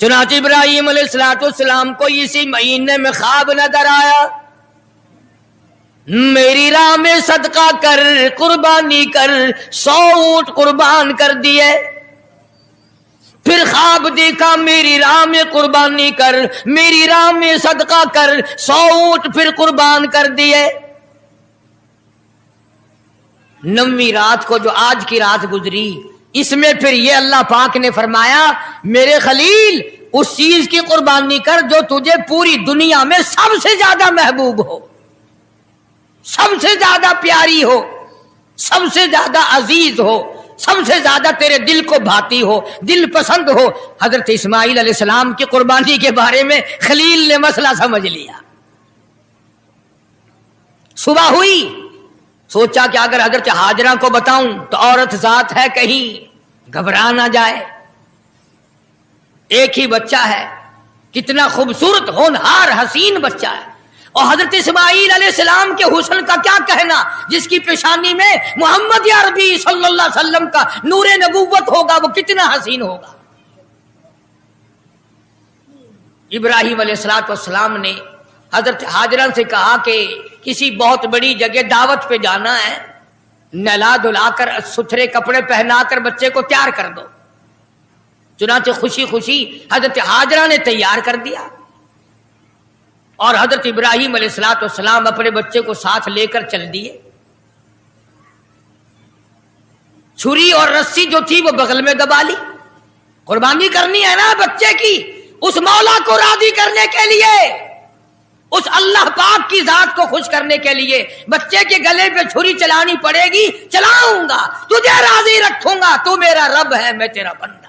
چنانچہ ابراہیم علیہ السلام کو اسی مہینے میں خواب نظر آیا، میری راہ میں صدقہ کر، قربانی کر، 100 اونٹ قربان کر دیے۔ پھر خواب دیکھا، میری راہ میں قربانی کر، میری راہ میں صدقہ کر، 100 اونٹ پھر قربان کر دیے۔ 9ویں رات کو جو آج کی رات گزری، اس میں پھر یہ اللہ پاک نے فرمایا میرے خلیل اس چیز کی قربانی کر جو تجھے پوری دنیا میں سب سے زیادہ محبوب ہو، سب سے زیادہ پیاری ہو، سب سے زیادہ عزیز ہو، سب سے زیادہ تیرے دل کو بھاتی ہو، دل پسند ہو۔ حضرت اسماعیل علیہ السلام کی قربانی کے بارے میں خلیل نے مسئلہ سمجھ لیا۔ صبح ہوئی، سوچا کہ اگر حضرت ہاجرہ کو بتاؤں تو عورت ذات ہے، کہیں گھبرا نہ جائے، ایک ہی بچہ ہے، کتنا خوبصورت ہونہار حسین بچہ ہے، اور حضرت اسماعیل علیہ السلام کے حسن کا کیا کہنا، جس کی پیشانی میں محمد عربی صلی اللہ علیہ وسلم کا نور نبوت ہوگا، وہ کتنا حسین ہوگا۔ ابراہیم علیہ السلام نے حضرت ہاجرہ سے کہا کہ کسی بہت بڑی جگہ دعوت پہ جانا ہے، نہلا دھلا کر ستھرے کپڑے پہنا کر بچے کو تیار کر دو۔ چنانچہ خوشی خوشی حضرت ہاجرہ نے تیار کر دیا، اور حضرت ابراہیم علیہ السلام اپنے بچے کو ساتھ لے کر چل دیے۔ چھری اور رسی جو تھی وہ بغل میں دبا لی، قربانی کرنی ہے نا بچے کی، اس مولا کو راضی کرنے کے لیے، اس اللہ پاک کی ذات کو خوش کرنے کے لیے بچے کے گلے پہ چھری چلانی پڑے گی، چلاؤں گا، تجھے راضی رکھوں گا، تو میرا رب ہے، میں تیرا بندہ۔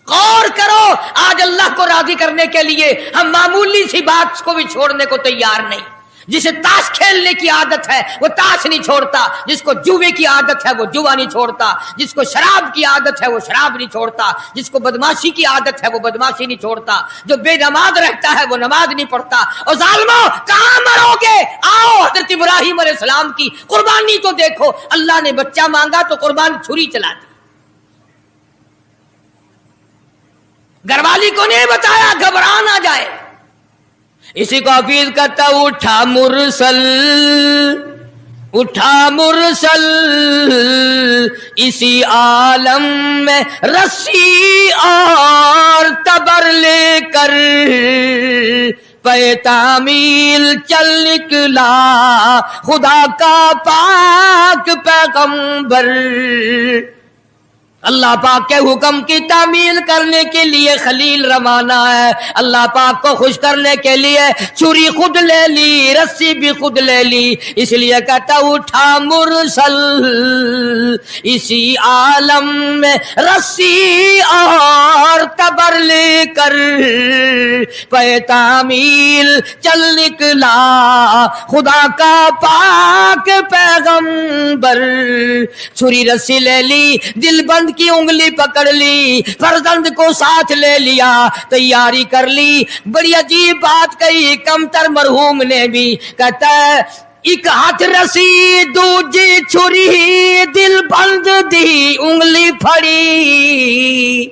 غور کرو، آج اللہ کو راضی کرنے کے لیے ہم معمولی سی بات کو بھی چھوڑنے کو تیار نہیں۔ جسے تاش کھیلنے کی عادت ہے وہ تاش نہیں چھوڑتا، جس کو جوے کی عادت ہے وہ جوا نہیں چھوڑتا، جس کو شراب کی عادت ہے وہ شراب نہیں چھوڑتا، جس کو بدماشی کی عادت ہے وہ بدماشی نہیں چھوڑتا، جو بے نماز رہتا ہے وہ نماز نہیں پڑھتا۔ اور ظالمو کہاں مرو گے؟ آؤ حضرت ابراہیم علیہ السلام کی قربانی تو دیکھو، اللہ نے بچہ مانگا تو قربان چھری چلا دی۔ گھر والی کو نہیں بتایا گھبرا نہ جائے۔ اسی کو حفیظ کہتا اٹھا مرسل، اٹھا مرسل اسی عالم میں رسی اور تبر لے کر، پے تعمیل چل نکلا خدا کا پاک پیغمبر۔ اللہ پاک کے حکم کی تعمیل کرنے کے لیے خلیل روانہ ہے، اللہ پاک کو خوش کرنے کے لیے چھری خود لے لی، رسی بھی خود لے لی، اس لیے کہتا اٹھا مرسل اسی عالم میں رسی اور تبر لے کر، پے تعمیل چل نکلا خدا کا پاک پیغمبر۔ چھری رسی لے لی، دل بند کی انگلی پکڑ لی، فرزند کو ساتھ لے لیا، تیاری کر لی۔ بڑی عجیب بات کہی کمتر مرحوم نے بھی، کہتا ہے ایک ہاتھ رسی دوجی چھری، دل بند دی انگلی پھڑی۔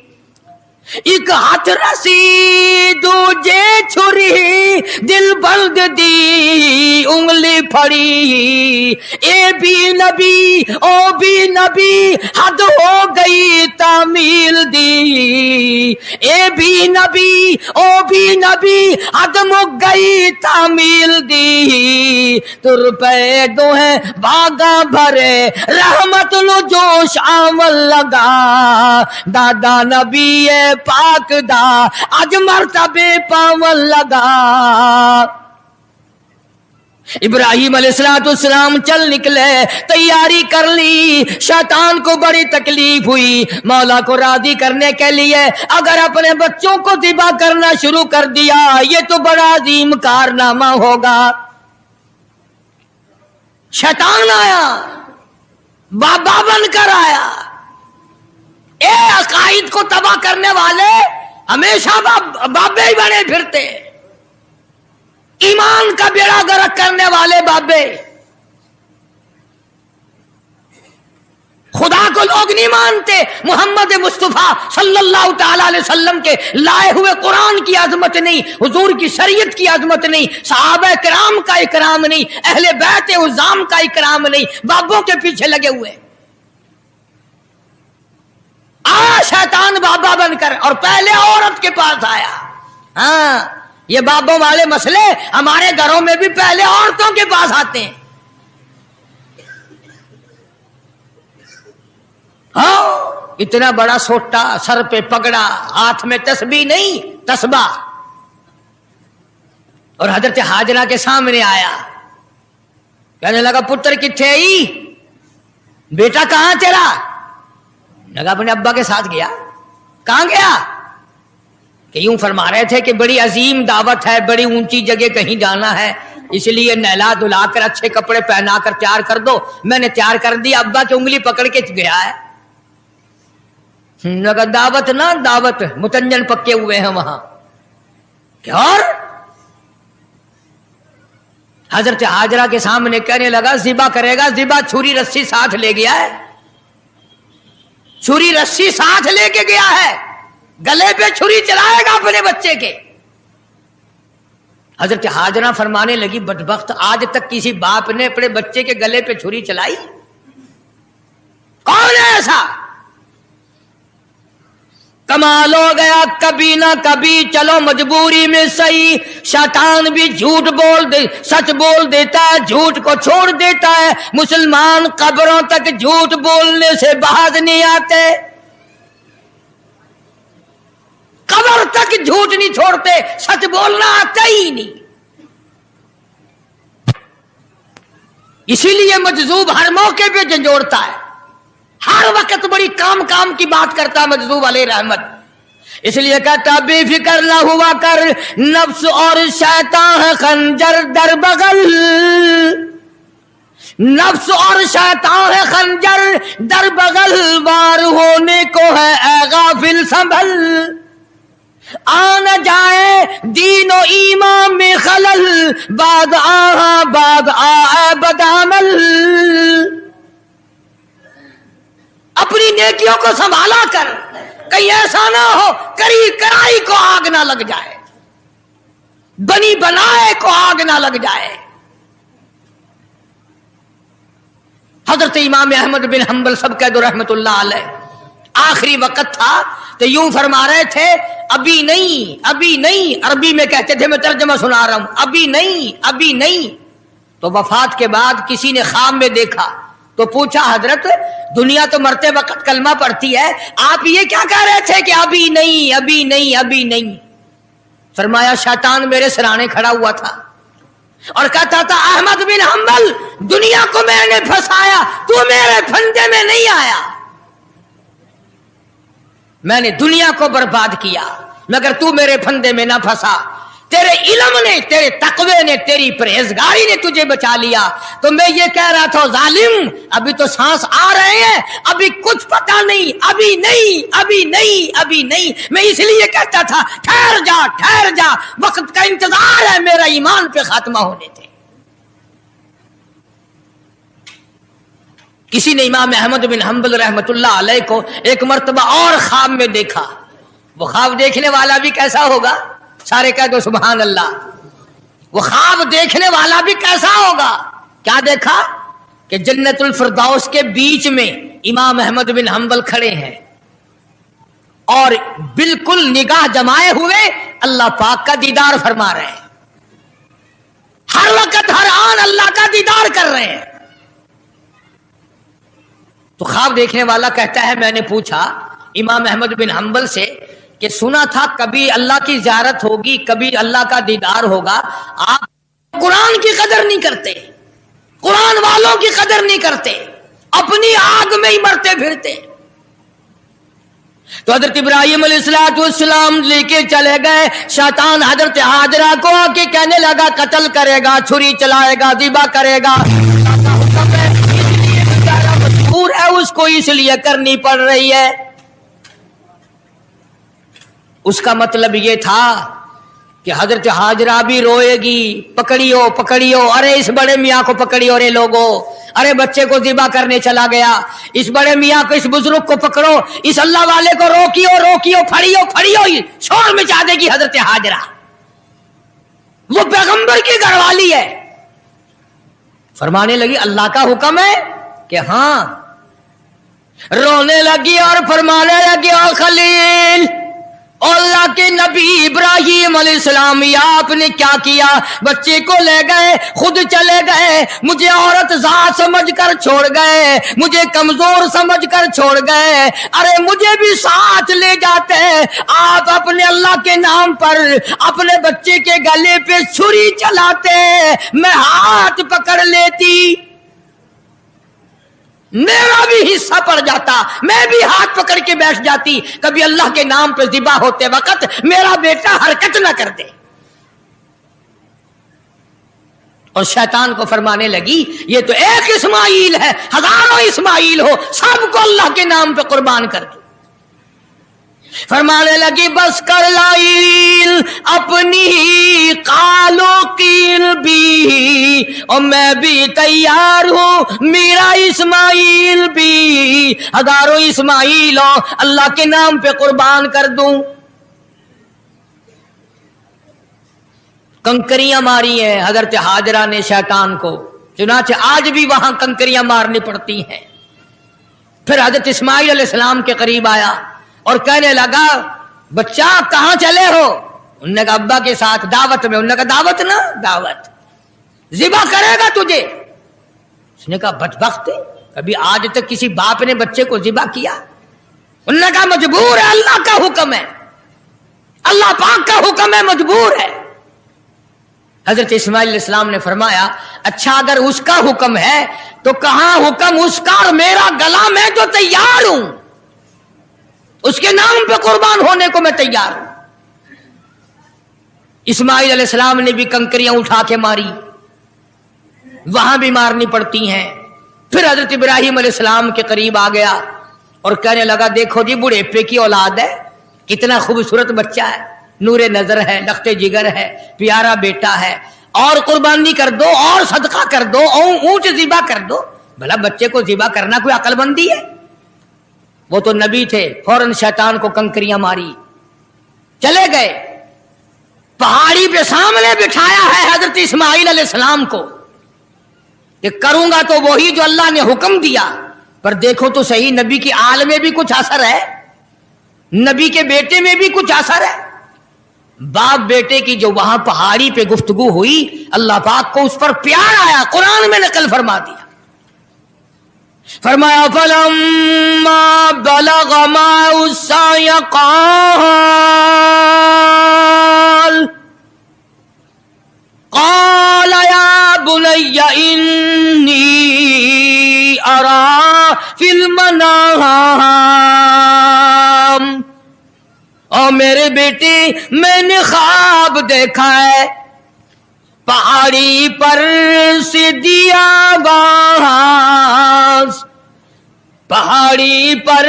ایک ہاتھ رسی دوجے چھری، دل بند دی انگلی پھڑی۔ اے بھی نبی او بھی نبی، حد ہو گئی تعمیل دی۔ اے بھی نبی او بھی نبی، حد مک گئی تعمیل دی۔ تر پہ دو ہیں باغاں بھرے، رحمت لو جوش آمل لگا، دادا نبی پاک دا اج مرتبے پاون لگا۔ ابراہیم علیہ السلام چل نکلے، تیاری کر لی۔ شیطان کو بڑی تکلیف ہوئی، مولا کو راضی کرنے کے لیے اگر اپنے بچوں کو ذبح کرنا شروع کر دیا یہ تو بڑا عظیم کارنامہ ہوگا۔ شیطان آیا، بابا بن کر آیا۔ اے عقائد کو تباہ کرنے والے ہمیشہ بابے ہی بنے پھرتے، ایمان کا بیڑا غرق کرنے والے بابے، خدا کو को लोग नहीं मानते, मोहम्मद मुस्तफा सल्लल्लाहु ताला अलैहि वसल्लम के लाए हुए कुरान की आजमत नहीं, हुजूर की शरीयत की आजमत नहीं, सहाबा किराम का इकराम नहीं, अहले बैत उज़ाम का इकराम नहीं, बाबों के पीछे लगे हुए। आ शैतान बाबा बनकर और पहले औरत के पास आया। हाँ, ये बाबों वाले मसले हमारे घरों में भी पहले औरतों के पास आते हैं। हाँ, इतना बड़ा सोटा, सर पे पगड़ा, हाथ में तस्बीह नहीं तस्बा, और हजरत हाजरा के सामने आया। कहने लगा पुत्र किथे आई, बेटा कहां तेरा? लगा अपने अब्बा के साथ गया। कहां गया? कि यूं फरमा रहे थे कि बड़ी अजीम दावत है, बड़ी ऊंची जगह कहीं जाना है, इसलिए नहला धुला कर अच्छे कपड़े पहना कर तैयार कर दो। मैंने तैयार कर दिया, अब्बा की उंगली पकड़ के गया है। लगा दावत ना दावत, मुतंजन पक्के हुए हैं वहां। क्या? और हजरत हाजरा के सामने कहने लगा ज़िबा करेगा, ज़िबा छुरी रस्सी साथ ले गया है, छुरी रस्सी साथ लेके गया है, गले पे छुरी चलाएगा अपने बच्चे के। हजरत हाजरा फरमाने लगी बदबख्त, आज तक किसी बाप ने अपने बच्चे के गले पे छुरी चलाई? कौन है ऐसा? कमाल हो गया, कभी ना कभी चलो मजबूरी में सही, शैतान भी झूठ बोल दे, सच बोल देता है, झूठ को छोड़ देता है। मुसलमान कब्रों तक झूठ बोलने से बाज नहीं आते, कब्र तक झूठ नहीं छोड़ते, सच बोलना आता ही नहीं। इसीलिए मजजूब हर मौके पे झंझोड़ता है, हर वक्त बड़ी काम की बात करता है मजदूब अलैहि रहमत। इसलिए कहता बेफिक्र ना हुआ कर, नफ्स और शैतान है खंजर दर बगल, नफ्स और शैतान है खंजर दर बगल, वार होने को है ऐ गाफिल संभल, आ न जाए दीनो ईमान में खलल, बाद आ बदामल। अपनी नेकियों को संभाला कर, कहीं ऐसा ना हो करी कराई को आग ना लग जाए, बनी बनाए को आग ना लग जाए। हजरत इमाम अहमद बिन हंबल सब कह दो रहमतुल्लाह अलैह, आखिरी वक्त था तो यूं फरमा रहे थे अभी नहीं, अभी नहीं, अरबी में कहते थे, मैं तर्जमा सुना रहा हूं, अभी नहीं, अभी नहीं। तो वफात के बाद किसी ने ख्वाब में देखा तो पूछा हजरत दुनिया तो मरते वक्त कलमा पढ़ती है, आप ये क्या कह रहे थे कि अभी नहीं, अभी नहीं, अभी नहीं? फरमाया शैतान मेरे सराने खड़ा हुआ था और कहता था अहमद बिन हंबल दुनिया को मैंने फंसाया, तू मेरे फंदे में नहीं आया, मैंने दुनिया को बर्बाद किया मगर तू मेरे फंदे में ना फंसा। तेरे इल्म ने, तेरे तकवे ने, तेरी परहेजगारी ने तुझे बचा लिया। तो मैं ये कह रहा था जालिम अभी तो सांस आ रहे हैं, अभी कुछ पता नहीं, अभी नहीं, अभी नहीं, अभी नहीं। मैं इसलिए कहता था ठहर जा, वक्त का इंतजार है मेरा ईमान पे खात्मा होने दे। किसी ने इमाम अहमद बिन हंबल रहमतुल्लाह अलैह को एक मर्तबा और ख्वाब में देखा। वो ख्वाब देखने वाला भी कैसा होगा? सारे कह दो सुभान अल्लाह। वो ख्वाब देखने वाला भी कैसा होगा? क्या देखा कि जन्नतुल फिरदौस के बीच में इमाम अहमद बिन हंबल खड़े हैं और बिल्कुल निगाह जमाए हुए अल्लाह पाक का दीदार फरमा रहे हैं, हर वक्त हर आन अल्लाह का दीदार कर रहे हैं। तो ख्वाब देखने वाला कहता है मैंने पूछा इमाम अहमद बिन हंबल से कि सुना था कभी अल्लाह की ज़ियारत होगी, कभी अल्लाह का दीदार होगा, आप कुरान की कदर नहीं करते, कुरान वालों की कदर नहीं करते, अपनी आग में ही मरते फिरते। तो हजरत इब्राहिम अलैहिस्सलाम लेके चले गए, शैतान हजरत हाजरा को आके कहने लगा कत्ल करेगा, छुरी चलाएगा, ज़िबा करेगा, मजबूर है उसको इसलिए करनी पड़ रही है। उसका मतलब ये था कि हजरत हाजरा भी रोएगी, पकड़ियो पकड़ियो, अरे इस बड़े मियाँ को पकड़ियो रे लोगो, ارے بچے کو ذبح کرنے چلا گیا، اس بڑے میاں کو، اس بزرگ کو پکڑو، اس اللہ والے کو روکیو، پھڑیو، شور مچا دے گی حضرت ہاجرہ، وہ پیغمبر کی گھر والی ہے۔ فرمانے لگی اللہ کا حکم ہے کہ ہاں، رونے لگی اور فرمانے لگی او خلیل، اللہ کے نبی ابراہیم علیہ السلام، آپ نے کیا کیا؟ بچے کو لے گئے، خود چلے گئے، مجھے عورت ذات سمجھ کر چھوڑ گئے، مجھے کمزور سمجھ کر چھوڑ گئے، ارے مجھے بھی ساتھ لے جاتے، آپ اپنے اللہ کے نام پر اپنے بچے کے گلے پہ چھری چلاتے، میں ہاتھ پکڑ لیتی، میرا بھی حصہ پڑ جاتا، میں بھی ہاتھ پکڑ کے بیٹھ جاتی، کبھی اللہ کے نام پہ ذبح ہوتے وقت میرا بیٹا حرکت نہ کر دے۔ اور شیطان کو فرمانے لگی یہ تو ایک اسماعیل ہے، ہزاروں اسماعیل ہو، سب کو اللہ کے نام پہ قربان کر دو۔ فرمانے لگی بس کر لائل اپنی قالو قیل بھی، اور میں بھی تیار ہوں، میرا اسماعیل بھی، ہزاروں اسماعیل ہو اللہ کے نام پہ قربان کر دوں۔ کنکریاں ماری ہیں حضرت ہاجرہ نے شیطان کو، چنانچہ آج بھی وہاں کنکریاں مارنی پڑتی ہیں۔ پھر حضرت اسماعیل علیہ السلام کے قریب آیا اور کہنے لگا بچہ کہاں چلے ہو؟ انہوں نے کہا ابا کے ساتھ دعوت میں۔ انہوں نے کہا دعوت نہ، دعوت ذبح کرے گا تجھے۔ اس نے کہا بدبخت، کبھی آج تک کسی باپ نے بچے کو ذبح کیا؟ انہوں نے کہا مجبور ہے، اللہ کا حکم ہے، اللہ پاک کا حکم ہے، مجبور ہے۔ حضرت اسماعیل علیہ السلام نے فرمایا اچھا اگر اس کا حکم ہے تو کہاں حکم اس کا اور میرا گلا، میں تو تیار ہوں، اس کے نام پہ قربان ہونے کو میں تیار ہوں۔ اسماعیل علیہ السلام نے بھی کنکریاں اٹھا کے ماری، وہاں بھی مارنی پڑتی ہیں۔ پھر حضرت ابراہیم علیہ السلام کے قریب آ گیا اور کہنے لگا دیکھو جی بڑھیپے کی اولاد ہے، کتنا خوبصورت بچہ ہے، نور نظر ہے، لخت جگر ہے، پیارا بیٹا ہے، اور قربانی کر دو اور صدقہ کر دو، اونٹ ذبح کر دو۔ بھلا بچے کو ذبح کرنا کوئی عقل مندی ہے؟ وہ تو نبی تھے، فوراً شیطان کو کنکریاں ماری، چلے گئے۔ پہاڑی پہ سامنے بٹھایا ہے حضرت اسماعیل علیہ السلام کو کہ کروں گا تو وہی جو اللہ نے حکم دیا، پر دیکھو تو صحیح نبی کی آل میں بھی کچھ اثر ہے، نبی کے بیٹے میں بھی کچھ اثر ہے۔ باپ بیٹے کی جو وہاں پہاڑی پہ گفتگو ہوئی، اللہ پاک کو اس پر پیار آیا، قرآن میں نقل فرما دیا۔ فرمایا فلما بلغ معه السعي قال يا بني إني أرى في المنام، اور میرے بیٹے میں نے خواب دیکھا ہے، پہاڑی پر سے دیا باز، پہاڑی پر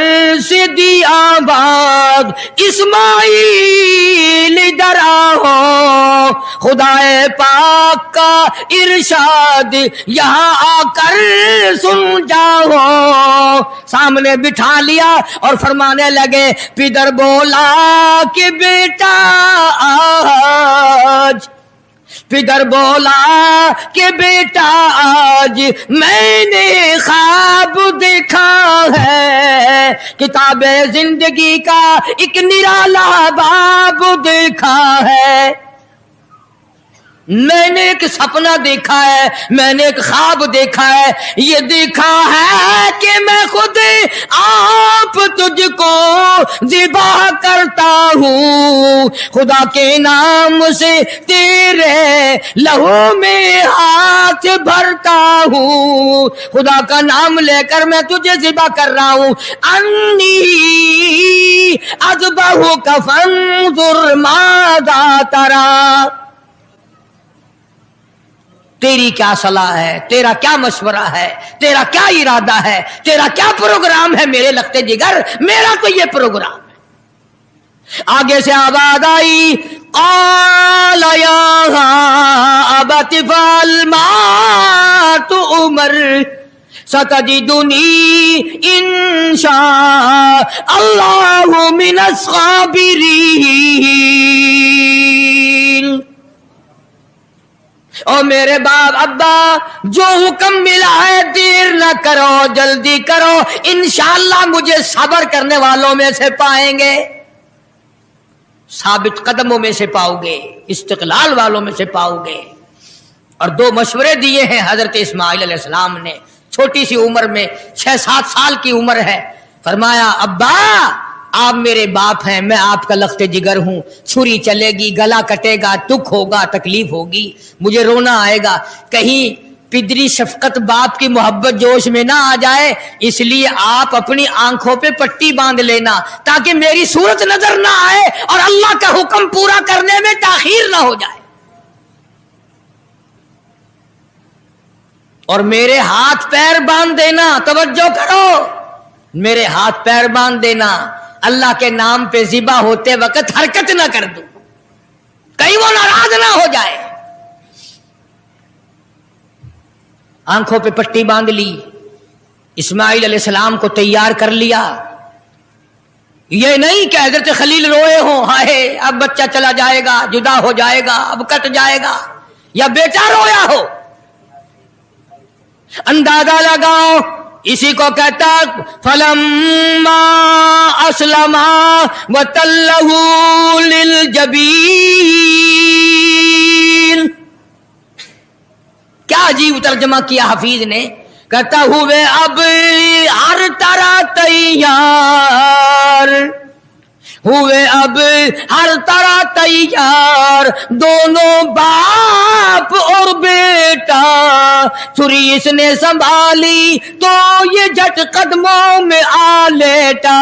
سے دیا باز، اسماعیل ادھر آؤ، خدا پاک کا ارشاد یہاں آ کر سن جاؤ۔ سامنے بٹھا لیا اور فرمانے لگے پدر بولا کہ بیٹا آج، پدر بولا کہ بیٹا آج میں نے خواب دیکھا ہے، کتاب زندگی کا ایک نرالا باب دیکھا ہے، میں نے ایک سپنا دیکھا ہے، میں نے ایک خواب دیکھا ہے، یہ دیکھا ہے کہ میں خود آپ تجھ کو ذبح کرتا ہوں، خدا کے نام سے تیرے لہو میں ہاتھ بھرتا ہوں، خدا کا نام لے کر میں تجھے ذبح کر رہا ہوں۔ انی اذبحک فانظر ماذا تری، تیری کیا صلاح ہے، تیرا کیا مشورہ ہے، تیرا کیا ارادہ ہے، تیرا کیا پروگرام ہے میرے لخت جگر؟ میرا تو یہ پروگرام ہے۔ آگے سے آواز آئی قال یا ابت افعل ما تؤمر، सतजिदुनी इंशाअल्लाहु मिनस साबिरीन। ओ मेरे बाप अब्बा, जो हुक्म मिला है देर न करो, जल्दी करो, इंशाअल्लाह मुझे सब्र करने वालों में से पाएंगे, साबित कदमों में से पाओगे, इस्तिकलाल वालों में से पाओगे। और दो मशवरे दिए हैं हजरत इस्माइल अलैहिस्सलाम ने, छोटी सी उम्र में, 6-7 साल की उम्र है। फरमाया अब्बा आप मेरे बाप हैं, मैं आपका लख्ते जिगर हूं, छुरी चलेगी, गला कटेगा, दुख होगा, तकलीफ होगी, मुझे रोना आएगा, कहीं पिदरी शफकत बाप की मोहब्बत जोश में ना आ जाए, इसलिए आप अपनी आंखों पे पट्टी बांध लेना ताकि मेरी सूरत नजर ना आए और अल्लाह का हुक्म पूरा करने में ताखीर ना हो जाए। और मेरे हाथ पैर बांध देना, तवज्जो करो, मेरे हाथ पैर बांध देना, अल्लाह के नाम पे ज़िबा होते वक्त हरकत ना कर दूं, कहीं वो नाराज ना हो जाए। आंखों पे पट्टी बांध ली, इस्माइल अलैहिस्सलाम को तैयार कर लिया। ये नहीं कि हजरत खलील रोए हो, हाय अब बच्चा चला जाएगा, जुदा हो जाएगा, अब कट जाएगा, या बेटा रोया हो। अंदाजा लगाओ, इसी को कहता फलम्मा अस्लमा वतल्लहु लिलजबीन। क्या अजीब तर्जमा किया हाफिज ने, कहता हुए अब हर तरह तैयार हुए, अब हर तरह तैयार, दोनों बाप और बेटा, छुरी इसने संभाली तो ये झट कदमों में आ लेटा।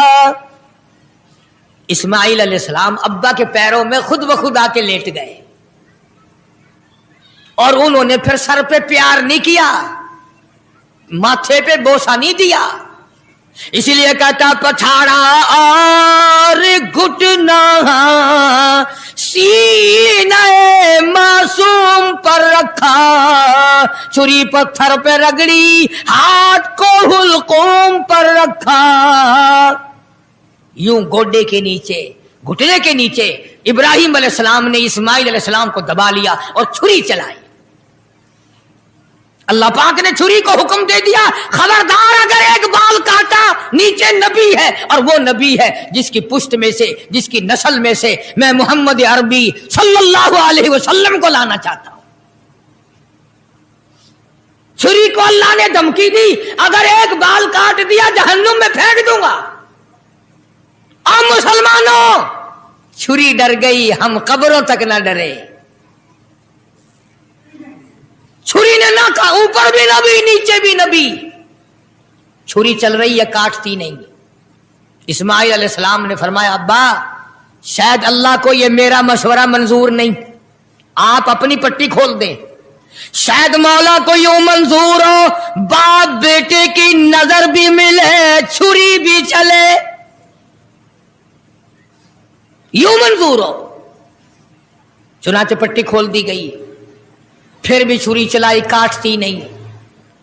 इस्माइल अलैहिस्सलाम अब्बा के पैरों में खुद ब खुद आके लेट गए और उन्होंने फिर सर पे प्यार नहीं किया, माथे पे बोसा नहीं दिया, इसीलिए कहता पछाड़ा और घुटना सीने मासूम पर रखा, छुरी पत्थर पे रगड़ी, हाथ को हुलकोम पर रखा। यूं गोडे के नीचे, घुटने के नीचे इब्राहिम अलैहिस्सलाम ने इस्माइल अलैहिस्सलाम को दबा लिया और छुरी चलाई। अल्लाह पाक ने छुरी को हुक्म दे दिया, खबरदार अगर एक बाल काटा, नीचे नबी है, और वो नबी है जिसकी पुष्ट में से, जिसकी नस्ल में से मैं मोहम्मद अरबी सल्लल्लाहु अलैहि वसल्लम को लाना चाहता हूं। छुरी को अल्लाह ने धमकी दी, अगर एक बाल काट दिया जहन्नुम में फेंक दूंगा। अब मुसलमानों, छुरी डर गई, हम कब्रों तक ना डरे। छुरी ने ना कहा, ऊपर भी नबी नीचे भी नबी, छुरी चल रही है, काटती नहीं। इस्माइल अलैहिस्सलाम ने फरमाया अब्बा शायद अल्लाह को ये मेरा मशवरा मंजूर नहीं, आप अपनी पट्टी खोल दें, शायद मौला को यूं मंजूर हो बाप बेटे की नजर भी मिले, छुरी भी चले, यूं मंजूर हो। चुनाचे पट्टी खोल दी गई, फिर भी छुरी चलाई, काटती नहीं।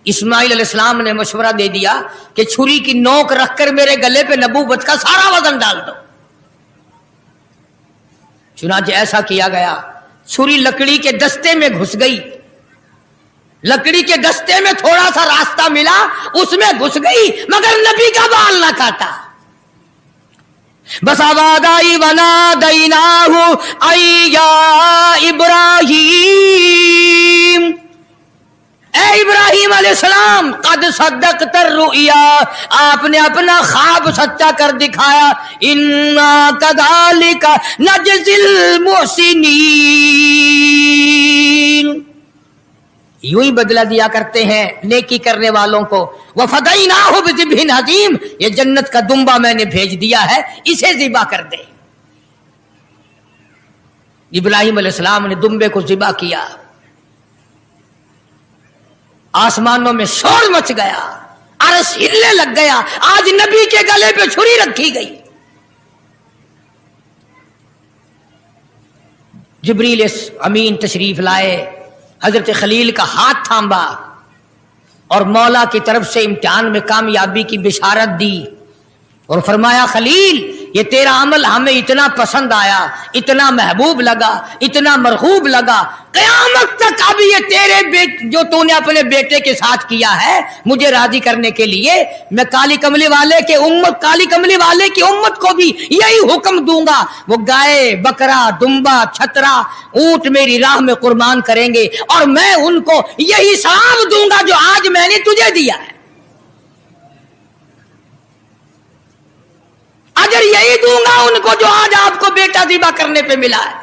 इस्माइल अलैहिस्सलाम ने मशवरा दे दिया कि छुरी की नोक रखकर मेरे गले पे नबूवत का सारा वजन डाल दो। चुनाचे ऐसा किया गया, छुरी लकड़ी के दस्ते में घुस गई, लकड़ी के दस्ते में थोड़ा सा रास्ता मिला, उसमें घुस गई, मगर नबी का बाल ना काटा। बस आवाज आई वना दैनाहु अय्या इब्राहिम, ए इब्राहिम अलैहिस्सलाम कद सद्दक़तर रुया, आपने अपना ख्वाब सच्चा कर दिखाया। इन्ना कज़ालिका नजज़िल मुहसिनीन, यूं ही बदला दिया करते हैं नेकी करने वालों को। वफ़दैनाहु बिज़िब्हिन अज़ीम, ये जन्नत का दुम्बा मैंने भेज दिया है, इसे ज़िबा कर दे। इब्राहिम अलैहिस्सलाम ने दुम्बे को ज़िबा किया, आसमानों में शोर मच गया, अर्श हिलने लग गया, आज नबी के गले पे छुरी रखी गई। जिब्रील अमीन तशरीफ लाए, हजरत खलील का हाथ थामा اور مولا کی طرف سے امتحان میں کامیابی کی بشارت دی اور فرمایا خلیل یہ تیرا عمل ہمیں اتنا پسند آیا، اتنا محبوب لگا، اتنا مرغوب لگا، قیامت تک اب یہ تیرے جو تو نے اپنے بیٹے کے ساتھ کیا ہے مجھے راضی کرنے کے لیے میں کالی کملی والے کی امت کو بھی یہی حکم دوں گا، وہ گائے بکرا دمبا چھترا اونٹ میری راہ میں قربان کریں گے اور میں ان کو یہی ثواب دوں گا جو آج میں نے تجھے دیا ہے، اجر یہی دوں گا ان کو جو آج آپ کو بیٹا ذبح کرنے پہ ملا ہے۔